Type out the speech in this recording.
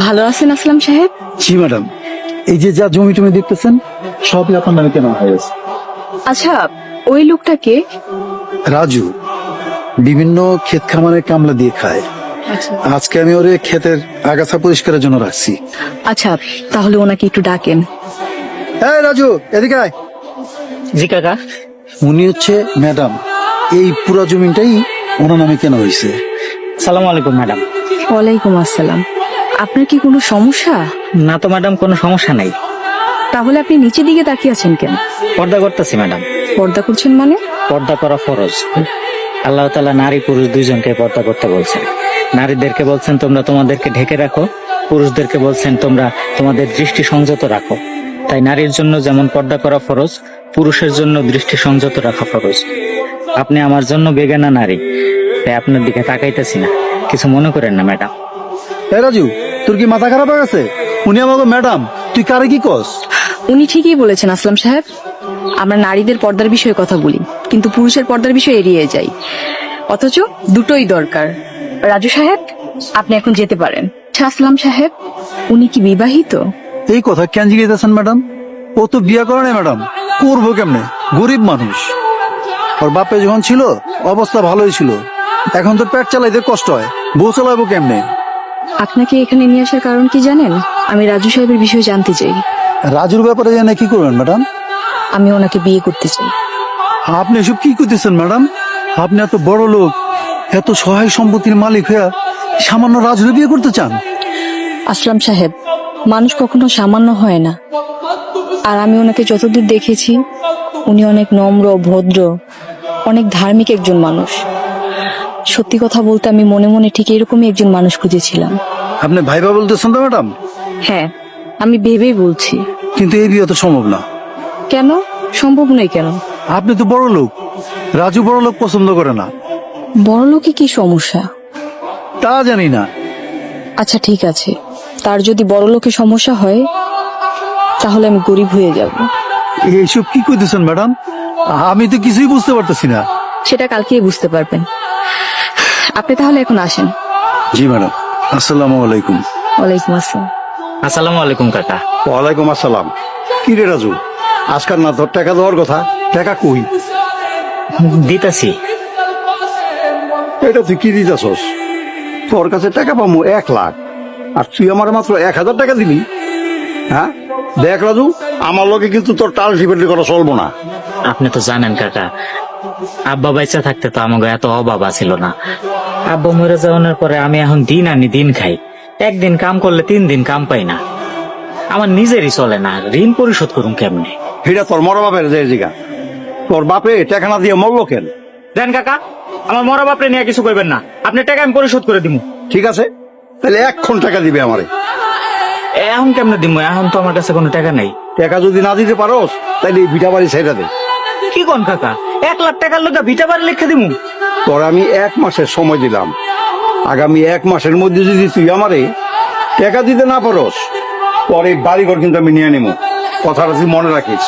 ভালো আছেন আসলাম সাহেব? জি ম্যাডাম, এই যে যা জমি টমি দেখতেছেন সবই আপনার নামে কেনা হয়েছে। আচ্ছা, ওই লোকটাকে? রাজু বিভিন্ন ক্ষেত খামারের কামলা দিয়ে খায়। আজকে আমি ওরে ক্ষেতের আগাছা পরিষ্কারের জন্য রাখছি। আচ্ছা, তাহলে ওনাকে একটু ডাকেন। এই রাজু, এদিকে আয়। জি কাকা। উনি হচ্ছে ম্যাডাম, এই পুরো জমিটাই ওনার নামে কেনা হয়েছে। সালাম আলাইকুম ম্যাডাম। ওয়ালাইকুম আসসালাম। আপনার কি কোনো সমস্যা? না তো ম্যাডাম, কোনো সমস্যা নাই। তাহলে আপনি নিচের দিকে তাকিয়ে আছেন কেন? পর্দা করতেছি ম্যাডাম। পর্দা করছেন মানে? পর্দা করা ফরজ। আল্লাহ তাআলা নারী পুরুষ দুইজনকে পর্দা করতে বলছেন। নারীদেরকে বলছেন তোমরা তোমাদেরকে ঢেকে রাখো, পুরুষদেরকে বলছেন তোমরা তোমাদের দৃষ্টি সংযত রাখো। তাই নারীর জন্য যেমন পর্দা করা ফরজ, পুরুষের জন্য দৃষ্টি সংযত রাখা ফরজ। আপনি আমার জন্য বেগানা নারী, তাই আপনার দিকে তাকাইতেছি না, কিছু মনে করেন না ম্যাডাম। এই রাজু, তোর কি মাথা খারাপ হয়ে গেছে? উনি আমাকে ম্যাডাম, তুই কারে কি কস? উনি ঠিকই বলেছেন আসলাম সাহেব। আমরা নারীদের পর্দার বিষয়ে কথা বলি, কিন্তু পুরুষের পর্দার বিষয়ে এড়িয়ে যাই। অথচ দুটোই দরকার। রাজু সাহেব, আপনি এখন যেতে পারেন। আচ্ছা আসলাম সাহেব, উনি কি বিবাহিত? এই কথা কেন জিজ্ঞেসেন ম্যাডাম? ও তো বিয়া করে না ম্যাডাম, করবো কেমনে? গরিব মানুষ। ওর বাপে যখন ছিল অবস্থা ভালোই ছিল, এখন তো পেট চালাইতে কষ্ট হয়, বউ চালাবো কেমনে? আপনাকে এখানে নিয়ে আসার কারণ কি জানেন? আমি রাজু সাহেবের বিষয়ে জানতে চাই। রাজুর ব্যাপারে জানে কি করবেন ম্যাডাম? আমি ওনাকে বিয়ে করতে চাই। আপনি এসব কি করতেছেন ম্যাডাম? আপনি এত বড় লোক, এত সহায় সম্পত্তির মালিক হয়ে সামান্য রাজুকে বিয়ে করতে চান? আসলাম সাহেব, মানুষ কখনো সামান্য হয় না। আর আমি ওনাকে যতদূর দেখেছি, উনি অনেক নম্র, ভদ্র, অনেক ধার্মিক একজন মানুষ। সত্যি কথা বলতে আমি মনে মনে ঠিক এরকমই একজন মানুষ খুঁজেছিলাম। আপনি ভাইবা বলতেছেন তো ম্যাডাম? হ্যাঁ, আমি ভেবেই বলছি। কিন্তু এই বিয়ে তো সম্ভব না। কেন সম্ভব নয়? কেন? আপনি তো বড় লোক, রাজু বড় লোক পছন্দ করে না। বড় লোকে কি সমস্যা? তা জানি না। আচ্ছা ঠিক আছে, তার যদি বড় লোকে সমস্যা হয়, তাহলে আমি গরিব হয়ে যাব। এইসব কি করতেছেন ম্যাডাম? আমি তো কিছুই বুঝতে পারতেছি না। সেটা কালকেই বুঝতে পারবেন। আপনি তাহলে এখন আসেন। জি ম্যাডাম, আসসালামু আলাইকুম। ওয়ালাইকুম আসসালাম। আসসালামু আলাইকুম কাকা। ওয়ালাইকুম আসসালাম। কি রে রাজু, আজকাল না তোর টাকা দেওয়ার কথা, টাকা কই? দিতাছি। এটা তুই কি দিতেছস? তোর কাছে টাকা পাবো 1,00,000, আর তুই আমার মাত্র 1,000 টাকা দিবি? হ্যাঁ দেখ রাজু, আমার লোকে কিন্তু তোর টাল টিপেটি করা চলবো না। আপনি তো জানেন কাকা, আব্বা বাইচা থাকতে তো আমাকে এত অভাব ছিল না। আব্বা মরে যাওয়ার পরে আমি এখন দিন আনি দিন খাই। একদিন কাম করলে 3 দিন কাম পাই না। আমার নিজেরই চলে না, ঋণ পরিশোধ করুন কেমনে? এটা তোর মরা বাপের যে জিগা, তোর বাপে টাকা না দিয়ে মরলো কেন? দেন কাকা, আমার মরা বাপরে নিয়ে কিছু করবেন না, আপনি টাকা আমি পরিশোধ করে দিব। ঠিক আছে, তাহলে 1 টাকা দিবে আমারে। এখন কেমনে দিব? এখন তো আমার কাছে কোনো টাকা নাই। টাকা যদি না দিতে পারোস তাহলে এই ভিটা বাড়ি ছেড়ে দে। কি কোন কাকা, 1,00,000 টাকার লোক ভিটা বাড়ি লিখে দিব? তোর আমি 1 মাসের সময় দিলাম, আগামী 1 মাসের মধ্যে যদি তুই আমারে টাকা দিতে না পারোস, তোর এই বাড়িঘর কিন্তু আমি নিয়ে নেবো। কথাটা তুই মনে রাখিস।